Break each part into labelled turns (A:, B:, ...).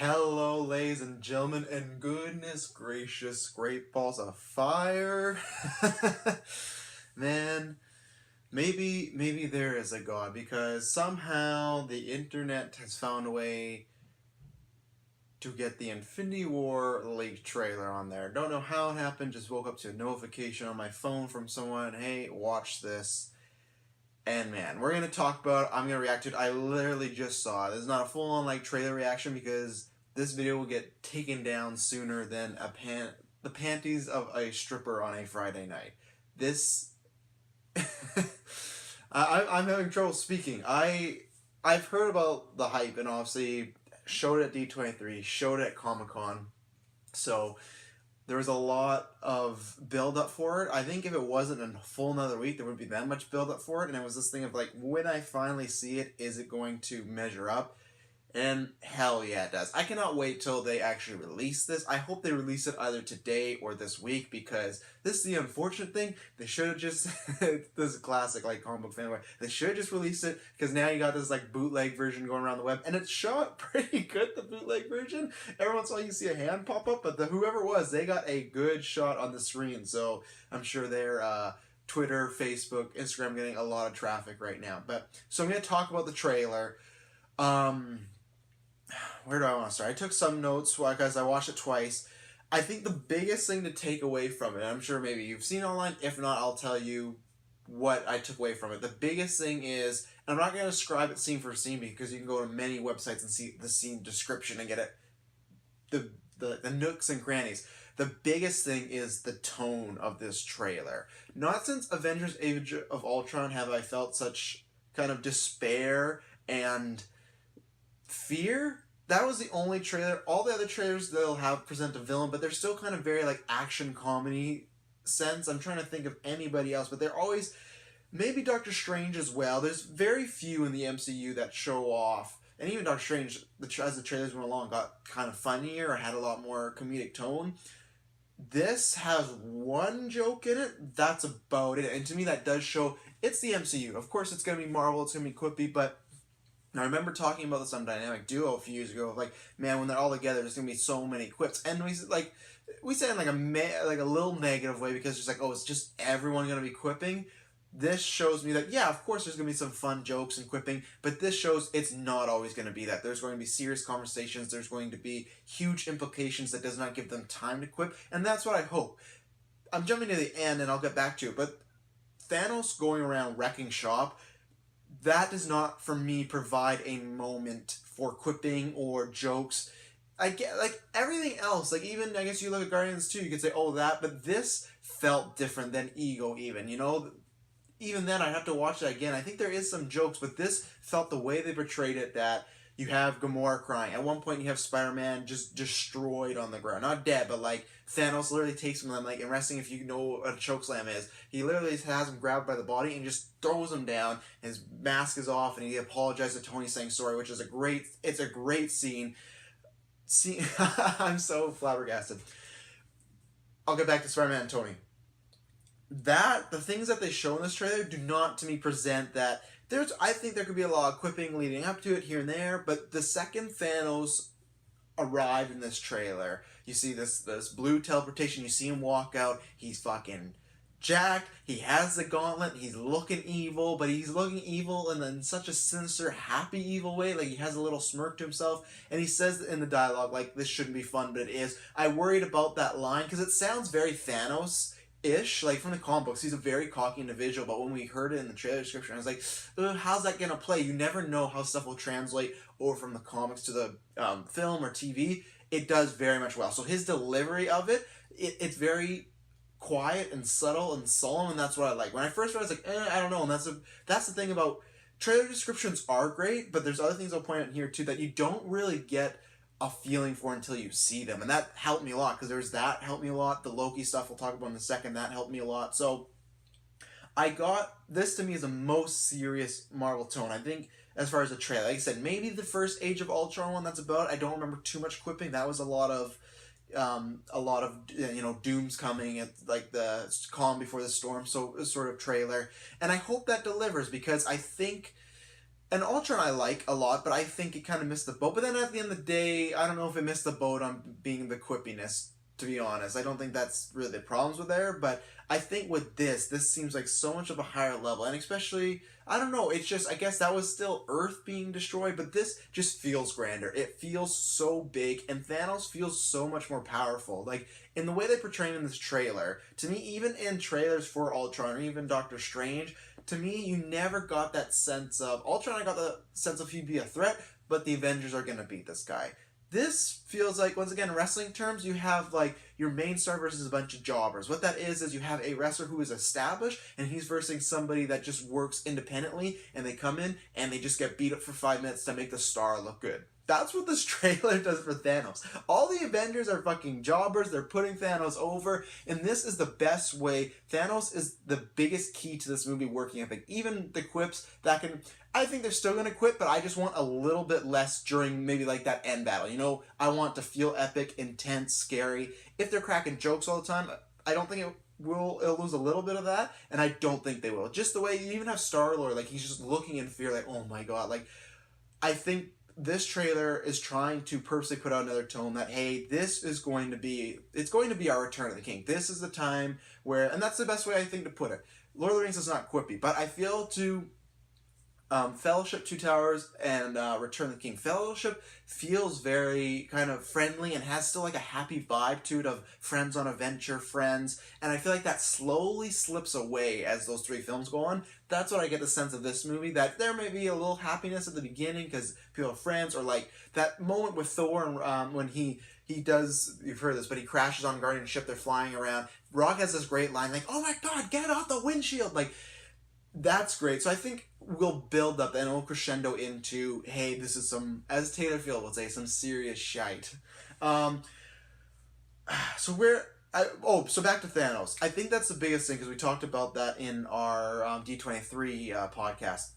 A: Hello, ladies and gentlemen, and goodness gracious, great balls of fire. Man, maybe there is a God because somehow the internet has found a way to get the Infinity War leak trailer on there. Don't know how it happened, just woke up to a notification on my phone from someone, hey, watch this. And man, we're gonna talk about. I'm gonna react to it. I literally just saw it. It's not a full-on trailer reaction because this video will get taken down sooner than the panties of a stripper on a Friday night. This, I'm having trouble speaking. I've heard about the hype and obviously showed it at D23, showed it at Comic Con, so there was a lot of build up for it. I think if it wasn't a full another week, there wouldn't be that much build up for it. And it was this thing of when I finally see it, is it going to measure up? And hell yeah, it does. I cannot wait till they actually release this. I hope they release it either today or this week because this is the unfortunate thing. They should have just, this is a classic comic book fan way. They should have just released it because now you got this bootleg version going around the web and it's shot pretty good, the bootleg version. Every once in a while you see a hand pop up, but whoever it was, they got a good shot on the screen. So I'm sure they're, Twitter, Facebook, Instagram getting a lot of traffic right now. But so I'm going to talk about the trailer. Where do I want to start? I took some notes because I watched it twice. I think the biggest thing to take away from it, I'm sure maybe you've seen it online. If not, I'll tell you what I took away from it. The biggest thing is, and I'm not going to describe it scene for scene because you can go to many websites and see the scene description and get it, the nooks and crannies. The biggest thing is the tone of this trailer. Not since Avengers Age of Ultron have I felt such kind of despair and fear. That was the only trailer. All the other trailers they'll have present a villain, but they're still kind of very action comedy sense. I'm trying to think of anybody else, but they're always, maybe Doctor Strange as well. There's very few in the MCU that show off, and even Doctor Strange, as the trailers went along, got kind of funnier or had a lot more comedic tone. This has one joke in it. That's about it, and to me that does show it's the MCU. Of course, it's gonna be Marvel. It's gonna be quippy, but I remember talking about this on Dynamic Duo a few years ago. Man, when they're all together, there's gonna be so many quips, and we said in a little negative way because it's oh, it's just everyone gonna be quipping. This shows me that yeah, of course there's gonna be some fun jokes and quipping, but this shows it's not always gonna be that. There's going to be serious conversations. There's going to be huge implications that does not give them time to quip, and that's what I hope. I'm jumping to the end, and I'll get back to it, but Thanos going around wrecking shop, that does not, for me, provide a moment for quipping or jokes. I get, everything else, even, I guess you look at Guardians 2, you could say, oh, that, but this felt different than Ego, even, Even then, I'd have to watch that again. I think there is some jokes, but this felt the way they portrayed it, that you have Gamora crying. At one point, you have Spider-Man just destroyed on the ground. Not dead, but Thanos literally takes him, and in wrestling, if you know what a chokeslam is, he literally has him grabbed by the body and just throws him down. His mask is off, and he apologizes to Tony saying sorry, which is it's a great scene. I'm so flabbergasted. I'll get back to Spider-Man and Tony. The things that they show in this trailer do not, to me, present that. I think there could be a lot of quipping leading up to it here and there, but the second Thanos arrived in this trailer, you see this blue teleportation, you see him walk out, he's fucking jacked, he has the gauntlet, he's looking evil, but he's looking evil in such a sinister, happy evil way, he has a little smirk to himself, and he says in the dialogue, this shouldn't be fun, but it is. I worried about that line, because it sounds very Thanos ish, from the comic books. He's a very cocky individual, but when we heard it in the trailer description, I was like, how's that gonna play? You never know how stuff will translate over from the comics to the film or TV. It does very much well. So his delivery of it's very quiet and subtle and solemn, and that's what I like. When I first read it, I was like, I don't know, and that's the thing about trailer descriptions are great, but there's other things I'll point out here too that you don't really get a feeling for until you see them, and that helped me a lot because there's that helped me a lot. The Loki stuff we'll talk about in a second, that helped me a lot. So I got this, to me, is the most serious Marvel tone, I think, as far as the trailer. Like I said, maybe the first Age of Ultron one, that's about it. I don't remember too much quipping. That was a lot of dooms coming at the calm before the storm, so sort of trailer, and I hope that delivers because I think And Ultron I like a lot, but I think it kind of missed the boat. But then at the end of the day, I don't know if it missed the boat on being the quippiness, to be honest. I don't think that's really the problems with there, but I think with this seems like so much of a higher level. And especially, I don't know, it's just, I guess that was still Earth being destroyed, but this just feels grander. It feels so big, and Thanos feels so much more powerful. Like, in the way they portray him in this trailer, to me, even in trailers for Ultron or even Doctor Strange, to me, you never got that sense of Ultron. I got the sense of he'd be a threat, but the Avengers are gonna beat this guy. This feels like, once again, in wrestling terms, you have like your main star versus a bunch of jobbers. What that is you have a wrestler who is established, and he's versus somebody that just works independently, and they come in and they just get beat up for 5 minutes to make the star look good. That's what this trailer does for Thanos. All the Avengers are fucking jobbers. They're putting Thanos over. And this is the best way. Thanos is the biggest key to this movie working. I think even the quips that can... I think they're still going to quit, but I just want a little bit less during maybe like that end battle. You know, I want to feel epic, intense, scary. If they're cracking jokes all the time, I don't think it'll lose a little bit of that. And I don't think they will. Just the way you even have Star-Lord, like he's just looking in fear like, oh my God. Like, I think this trailer is trying to purposely put out another tone that, hey, this is going to be, it's going to be our Return of the King. This is the time where, and that's the best way I think to put it. Lord of the Rings is not quippy, but I feel to Fellowship, Two Towers, and Return of the King. Fellowship feels very kind of friendly and has still like a happy vibe to it of friends on a venture, friends. And I feel like that slowly slips away as those three films go on. That's what I get the sense of this movie, that there may be a little happiness at the beginning because people are friends, or like that moment with Thor and when he does, you've heard this, but he crashes on Guardian's ship, they're flying around. Rock has this great line like, oh my God, get it off the windshield. Like, that's great. So I think we'll build up and we'll crescendo into, hey, this is some, as Taylor Field would say, some serious shite. So back to Thanos. I think that's the biggest thing, because we talked about that in our D23 podcast.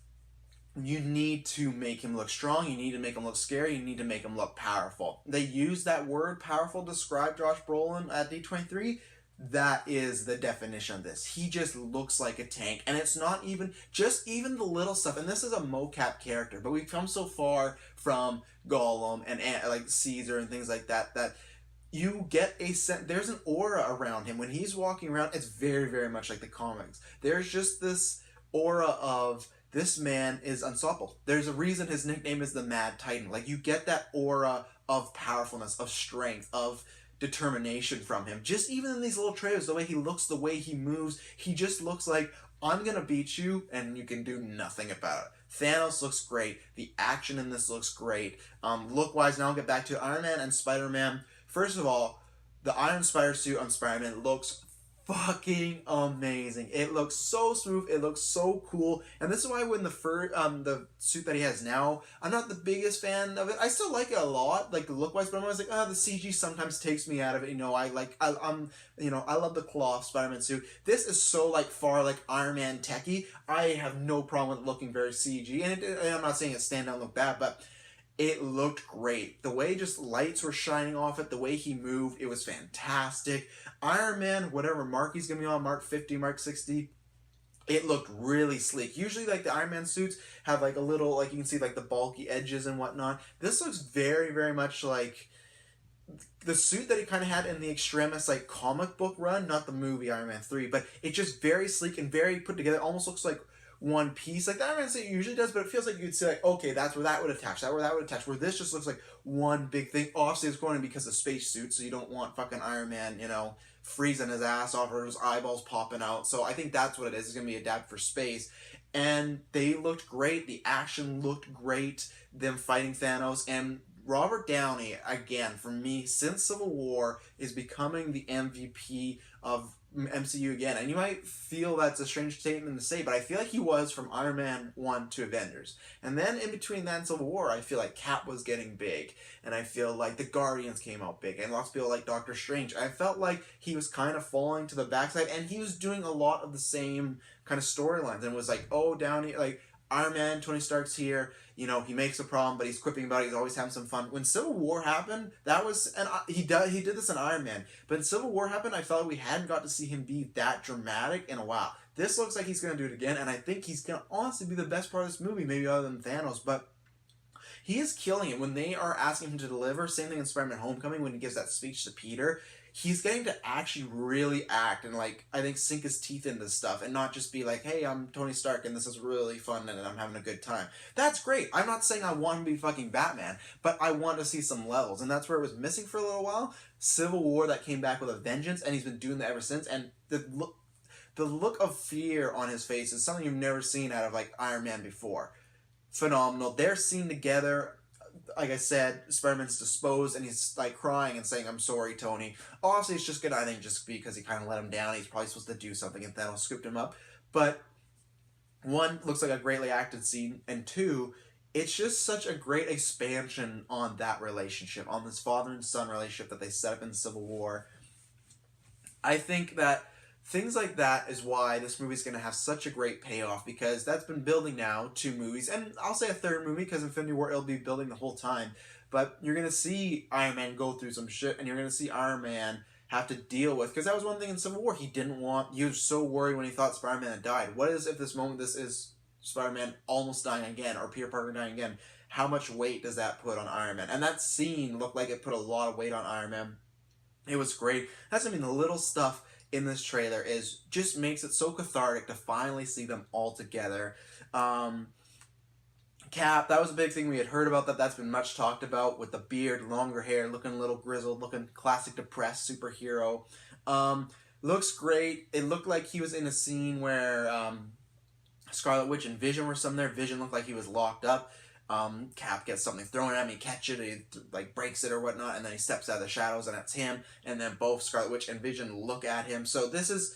A: You need to make him look strong. You need to make him look scary. You need to make him look powerful. They use that word powerful to describe Josh Brolin at D23. That is the definition of this. He just looks like a tank, and it's not even even the little stuff. And this is a mocap character, but we've come so far from Gollum and like Caesar and things like that you get a sense. There's an aura around him when he's walking around. It's very, very much like the comics. There's just this aura of, this man is unstoppable. There's a reason his nickname is the Mad Titan. Like, you get that aura of powerfulness, of strength, of determination from him. Just even in these little trailers, the way he looks, the way he moves, he just looks like, I'm gonna beat you and you can do nothing about it. Thanos looks great. The action in this looks great. Look wise, now I'll get back to Iron Man and Spider-Man. First of all, the Iron Spider suit on Spider-Man looks fucking amazing. It looks so smooth. It looks so cool. And this is why when the suit that he has now, I'm not the biggest fan of it. I still like it a lot, like look-wise, but I'm always like, the CG sometimes takes me out of it. You know, I love the cloth Spider-Man suit. This is so like far like Iron Man techie. I have no problem with it looking very CG. And I'm not saying it stand out and look bad, but it looked great. The way just lights were shining off it, the way he moved, it was fantastic. Iron Man, whatever mark he's going to be on, Mark 50, Mark 60, it looked really sleek. Usually, like, the Iron Man suits have, like, a little, like, you can see, like, the bulky edges and whatnot. This looks very, very much like the suit that he kind of had in the Extremis, like, comic book run, not the movie Iron Man 3, but it's just very sleek and very put together. It almost looks like one piece, like the Iron Man suit usually does, but it feels like you'd say, like, okay, that's where that would attach, that where that would attach, where this just looks like one big thing. Obviously, it's going to be because of spacesuit, so you don't want fucking Iron Man, you know, freezing his ass off or his eyeballs popping out. So I think that's what it is. It's going to be adapted for space. And they looked great. The action looked great. Them fighting Thanos. And Robert Downey, again, for me, since Civil War, is becoming the MVP of MCU again. And you might feel that's a strange statement to say, but I feel like he was from Iron Man 1 to Avengers. And then in between that and Civil War, I feel like Cap was getting big. And I feel like the Guardians came out big. And lots of people like Doctor Strange. I felt like he was kind of falling to the backside. And he was doing a lot of the same kind of storylines. And was like, oh, Downey, like, Iron Man, Tony Stark's here, you know, he makes a problem, but he's quipping about it, he's always having some fun. When Civil War happened, that was, and he did this in Iron Man, but when Civil War happened, I felt like we hadn't got to see him be that dramatic in a while. This looks like he's going to do it again, and I think he's going to honestly be the best part of this movie, maybe other than Thanos, but he is killing it when they are asking him to deliver. Same thing in Spider-Man Homecoming when he gives that speech to Peter. He's getting to actually really act and, like, I think sink his teeth into stuff and not just be like, hey, I'm Tony Stark and this is really fun and I'm having a good time. That's great. I'm not saying I want him to be fucking Batman, but I want to see some levels, and that's where it was missing for a little while. Civil War, that came back with a vengeance, and he's been doing that ever since, and the look of fear on his face is something you've never seen out of, like, Iron Man before. Phenomenal. They're seen together. Like I said, Spider-Man's disposed, and he's, like, crying and saying, I'm sorry, Tony. Obviously, it's just good, I think, just because he kind of let him down. He's probably supposed to do something, and Thanos scooped him up. But, one, looks like a greatly acted scene, and two, it's just such a great expansion on that relationship, on this father and son relationship that they set up in Civil War. I think that things like that is why this movie's going to have such a great payoff, because that's been building now 2 movies, and I'll say a third movie because Infinity War, it'll be building the whole time, but you're going to see Iron Man go through some shit, and you're going to see Iron Man have to deal with, because that was one thing in Civil War, he was so worried when he thought Spider-Man had died. What is, if this moment, this is Spider-Man almost dying again, or Peter Parker dying again? How much weight does that put on Iron Man? And that scene looked like it put a lot of weight on Iron Man. It was great. That's, I mean, the little stuff in this trailer is just makes it so cathartic to finally see them all together. Cap, that was a big thing we had heard about that. That's been much talked about, with the beard, longer hair, looking a little grizzled, looking classic depressed superhero. Looks great. It looked like he was in a scene where Scarlet Witch and Vision were some there. Vision looked like he was locked up. Cap gets something thrown at him, he catches it, he, like, breaks it or whatnot, and then he steps out of the shadows and it's him, and then both Scarlet Witch and Vision look at him. So this is,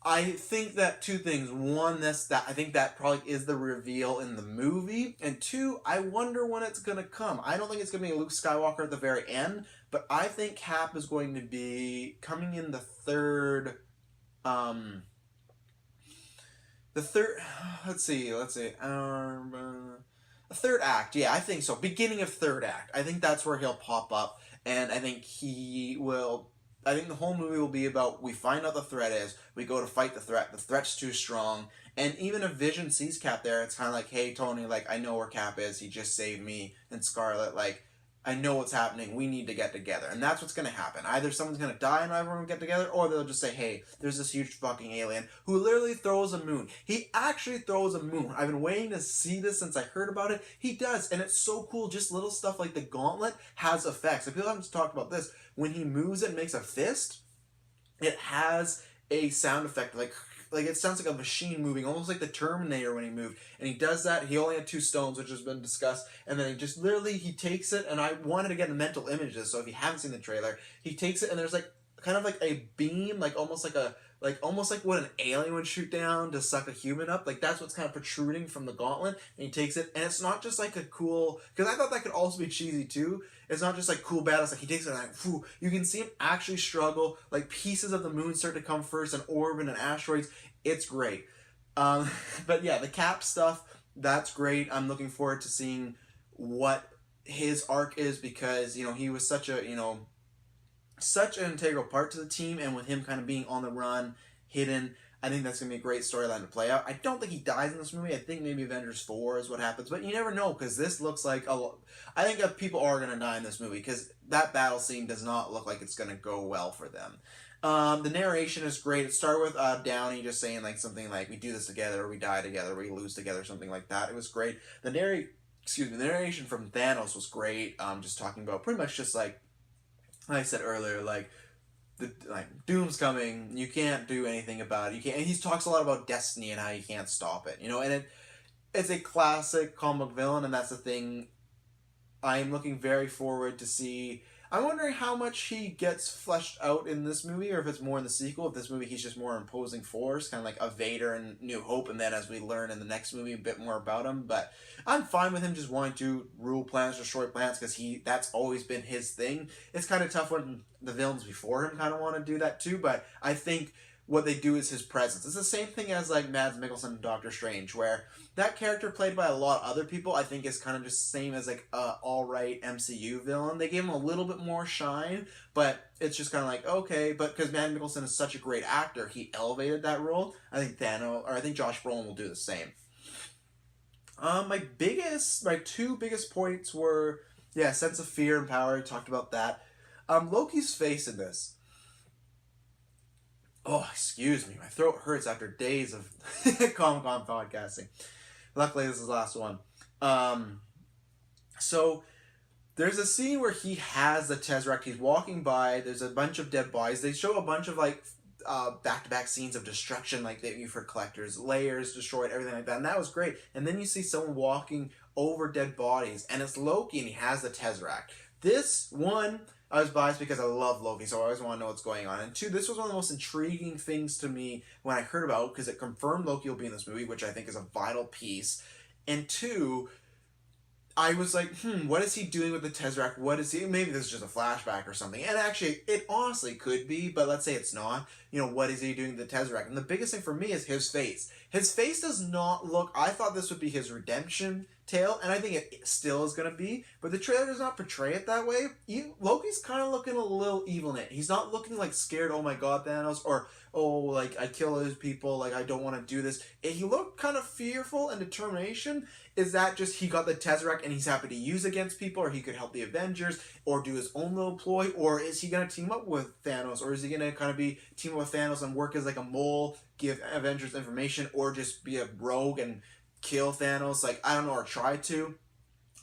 A: I think that 2 things. One, I think that probably is the reveal in the movie, and 2, I wonder when it's going to come. I don't think it's going to be Luke Skywalker at the very end, but I think Cap is going to be coming in the third, let's see, a third act, yeah, I think so. Beginning of third act. I think that's where he'll pop up, and I think I think the whole movie will be about, we find out the threat is, we go to fight the threat's too strong, and even if Vision sees Cap there, it's kind of like, hey, Tony, like, I know where Cap is, he just saved me, and Scarlet, like, I know what's happening, we need to get together. And that's what's going to happen. Either someone's going to die and everyone will get together, or they'll just say, hey, there's this huge fucking alien who literally throws a moon. He actually throws a moon. I've been waiting to see this since I heard about it. He does, and it's so cool. Just little stuff like the gauntlet has effects. If people haven't talked about this, when he moves it and makes a fist, it has a sound effect, like it sounds like a machine moving, almost like the Terminator when he moved. And he does that. He only had 2 stones, which has been discussed. And then he just literally, he takes it, and I wanted to get a mental image of this, so if you haven't seen the trailer, he takes it, and there's like kind of like a beam, like almost like what an alien would shoot down to suck a human up. Like, that's what's kind of protruding from the gauntlet, and he takes it, and it's not just like a cool, because I thought that could also be cheesy too. It's not just like cool badass, like he takes it and like, whew, you can see him actually struggle, like pieces of the moon start to come first, and orb and asteroids. It's great. But yeah, the Cap stuff, that's great. I'm looking forward to seeing what his arc is, because, you know, he was such an integral part to the team, and with him kind of being on the run, hidden, I think that's going to be a great storyline to play out. I don't think he dies in this movie. I think maybe Avengers 4 is what happens, but you never know, because this looks like I think that people are going to die in this movie, because that battle scene does not look like it's going to go well for them. The narration is great. It started with Downey just saying like something like, we do this together, we die together, we lose together, something like that. It was great. The narration from Thanos was great. Just talking about pretty much just like I said earlier, like doom's coming, you can't do anything about it. You can't. And he talks a lot about destiny and how you can't stop it. You know, and it's a classic comic villain, and that's the thing. I'm looking very forward to see. I'm wondering how much he gets fleshed out in this movie, or if it's more in the sequel. If this movie he's just more imposing force, kind of like a Vader in New Hope, and then as we learn in the next movie a bit more about him. But I'm fine with him just wanting to rule planets, destroy planets, because that's always been his thing. It's kind of tough when the villains before him kind of want to do that too, but I think what they do is his presence. It's the same thing as like Mads Mikkelsen in Doctor Strange, where that character played by a lot of other people, I think is kind of just the same as like a alright MCU villain. They gave him a little bit more shine, but it's just kind of like, okay, but because Mads Mikkelsen is such a great actor, he elevated that role. I think I think Josh Brolin will do the same. My two biggest points were, yeah, sense of fear and power. I talked about that. Loki's face in this. Oh, excuse me, my throat hurts after days of Comic-Con podcasting. Luckily, this is the last one. So there's a scene where he has the Tesseract. He's walking by. There's a bunch of dead bodies. They show a bunch of like back-to-back scenes of destruction, like that you for collectors, layers destroyed, everything like that, and that was great. And then you see someone walking over dead bodies, and it's Loki, and he has the Tesseract. This one, I was biased because I love Loki, so I always want to know what's going on. And two, this was one of the most intriguing things to me when I heard about it, because it confirmed Loki will be in this movie, which I think is a vital piece. And two, I was like, what is he doing with the Tesseract? What is he? Maybe this is just a flashback or something. And actually, it honestly could be, but let's say it's not. You know, what is he doing with the Tesseract? And the biggest thing for me is his face. His face does not look... I thought this would be his redemption tale, and I think it still is going to be, but the trailer does not portray it that way. Loki's kind of looking a little evil in it. He's not looking like scared, oh my god, Thanos, or oh, like, I kill those people, like, I don't want to do this. He looked kind of fearful and determination. Is that just he got the Tesseract and he's happy to use against people, or he could help the Avengers, or do his own little ploy, or is he going to team up with Thanos, or is he going to kind of be team up with Thanos and work as like a mole, give Avengers information, or just be a rogue and kill Thanos? Like, I don't know, or try to.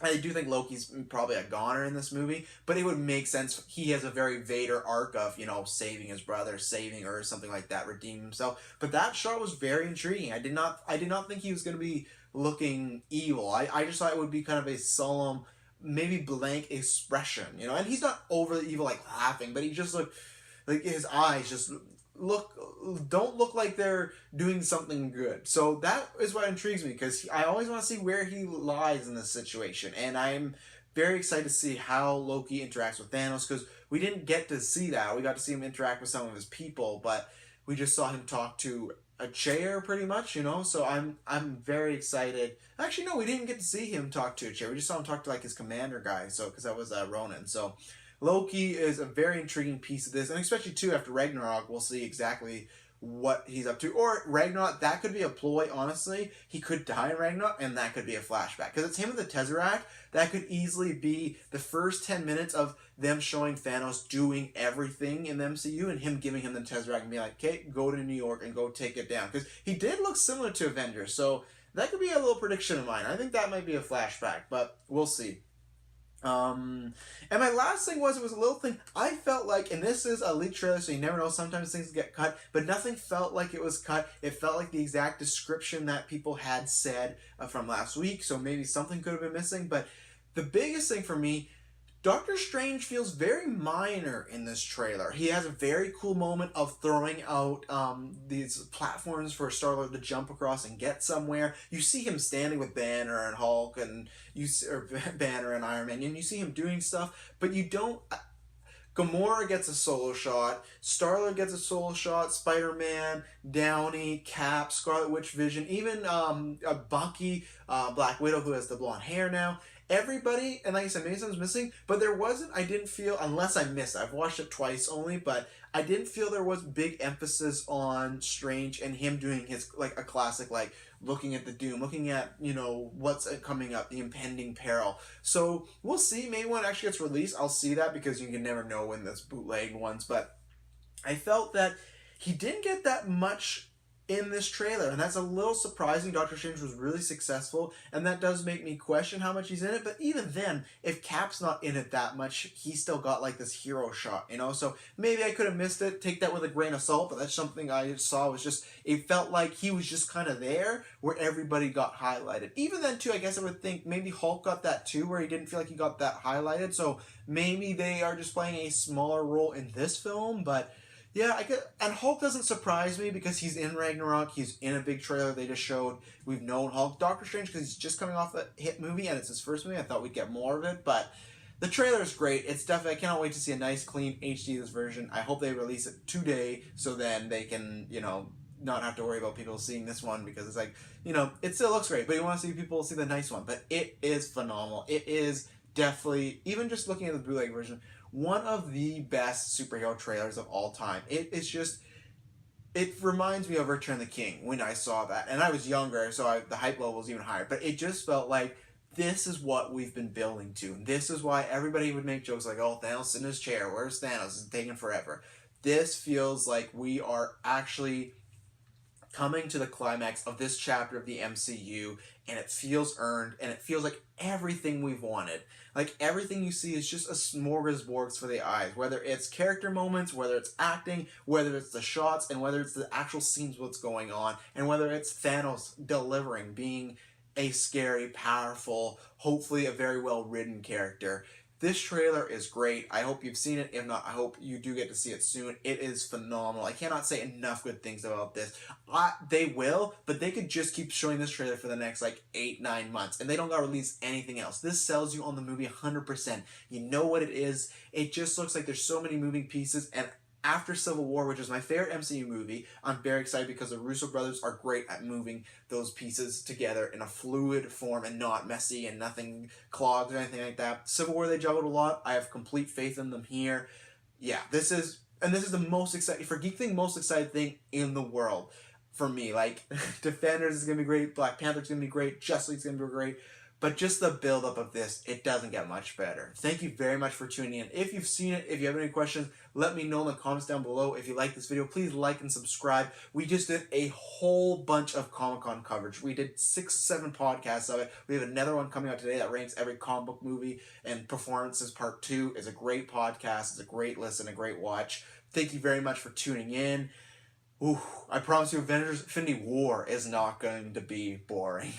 A: I do think Loki's probably a goner in this movie, but it would make sense. He has a very Vader arc of, you know, saving his brother, saving Earth, something like that, redeeming himself. But that shot was very intriguing. I did not think he was going to be looking evil. I just thought it would be kind of a solemn, maybe blank expression, you know. And he's not overly evil, like laughing, but he just looked like his eyes just don't look like they're doing something good. So that is what intrigues me, because I always want to see where he lies in this situation, and I'm very excited to see how Loki interacts with Thanos, because we didn't get to see that. We got to see him interact with some of his people, but we just saw him talk to a chair pretty much, you know. So I'm very excited. Actually, no, we didn't get to see him talk to a chair. We just saw him talk to like his commander guy. So because that was Ronan. So Loki is a very intriguing piece of this, and especially too after Ragnarok, we'll see exactly what he's up to. Or Ragnarok, that could be a ploy, honestly. He could die in Ragnarok, and that could be a flashback. Because it's him with the Tesseract, that could easily be the first 10 minutes of them showing Thanos doing everything in the MCU, and him giving him the Tesseract and being like, okay, go to New York and go take it down. Because he did look similar to Avengers, so that could be a little prediction of mine. I think that might be a flashback, but we'll see. And my last thing was, it was a little thing I felt like, and this is a leaked trailer, so you never know, sometimes things get cut, but nothing felt like it was cut. It felt like the exact description that people had said from last week, so maybe something could have been missing. But the biggest thing for me, Doctor Strange feels very minor in this trailer. He has a very cool moment of throwing out these platforms for Star-Lord to jump across and get somewhere. You see him standing with Banner and Hulk, and or Banner and Iron Man, and you see him doing stuff, but you don't... Gamora gets a solo shot, Star-Lord gets a solo shot, Spider-Man, Downey, Cap, Scarlet Witch, Vision, even Bucky, Black Widow, who has the blonde hair now. Everybody, and like I said, maybe someone's missing, but there wasn't, I didn't feel, unless I missed it, I've watched it twice only, but I didn't feel there was big emphasis on Strange and him doing his, like, a classic, like, looking at the doom, looking at, you know, what's coming up, the impending peril. So, we'll see, maybe when it actually gets released, I'll see that, because you can never know when this bootleg ones, but I felt that he didn't get that much in this trailer, and that's a little surprising. Doctor Strange was really successful, and that does make me question how much he's in it, but even then, if Cap's not in it that much, he still got like this hero shot, you know. So maybe I could have missed it, take that with a grain of salt, but that's something I saw. Was just, it felt like he was just kind of there where everybody got highlighted. Even then too, I guess I would think maybe Hulk got that too, where he didn't feel like he got that highlighted, so maybe they are just playing a smaller role in this film. But yeah, and Hulk doesn't surprise me because he's in Ragnarok, he's in a big trailer they just showed. We've known Hulk. Doctor Strange, because he's just coming off a hit movie and it's his first movie, I thought we'd get more of it, but The trailer is great. It's definitely, I cannot wait to see a nice, clean HD this version. I hope they release it today so then they can, not have to worry about people seeing this one because it's like, it still looks great, but you want to see people see the nice one. But it is phenomenal. It is definitely, even just looking at the bootleg version, one of the best superhero trailers of all time. It reminds me of Return of the King when I saw that. And I was younger, so the hype level was even higher. But it just felt like this is what we've been building to. And this is why everybody would make jokes like, oh, Thanos in his chair. Where's Thanos? It's taking forever. This feels like we are actually coming to the climax of this chapter of the MCU, and it feels earned, and it feels like everything we've wanted. Like, everything you see is just a smorgasbord for the eyes, whether it's character moments, whether it's acting, whether it's the shots, and whether it's the actual scenes, what's going on, and whether it's Thanos delivering, being a scary, powerful, hopefully a very well-written character. This trailer is great. I hope you've seen it. If not, I hope you do get to see it soon. It is phenomenal. I cannot say enough good things about this. They will, but they could just keep showing this trailer for the next 8-9 months, and they don't gotta release anything else. This sells you on the movie 100%. You know what it is. It just looks like there's so many moving pieces, and after Civil War, which is my favorite MCU movie, I'm very excited because the Russo brothers are great at moving those pieces together in a fluid form and not messy and nothing clogged or anything like that. Civil War, they juggled a lot. I have complete faith in them here. Yeah, this is the most exciting, for Geek Thing, most exciting thing in the world for me. Defenders is going to be great, Black Panther's going to be great, Justice League's going to be great. But just the build-up of this, it doesn't get much better. Thank you very much for tuning in. If you've seen it, if you have any questions, let me know in the comments down below. If you like this video, please like and subscribe. We just did a whole bunch of Comic-Con coverage. We did 6-7 podcasts of it. We have another one coming out today that ranks every comic book movie, and Performances Part 2 is a great podcast. It's a great listen, a great watch. Thank you very much for tuning in. Ooh, I promise you, Avengers Infinity War is not going to be boring.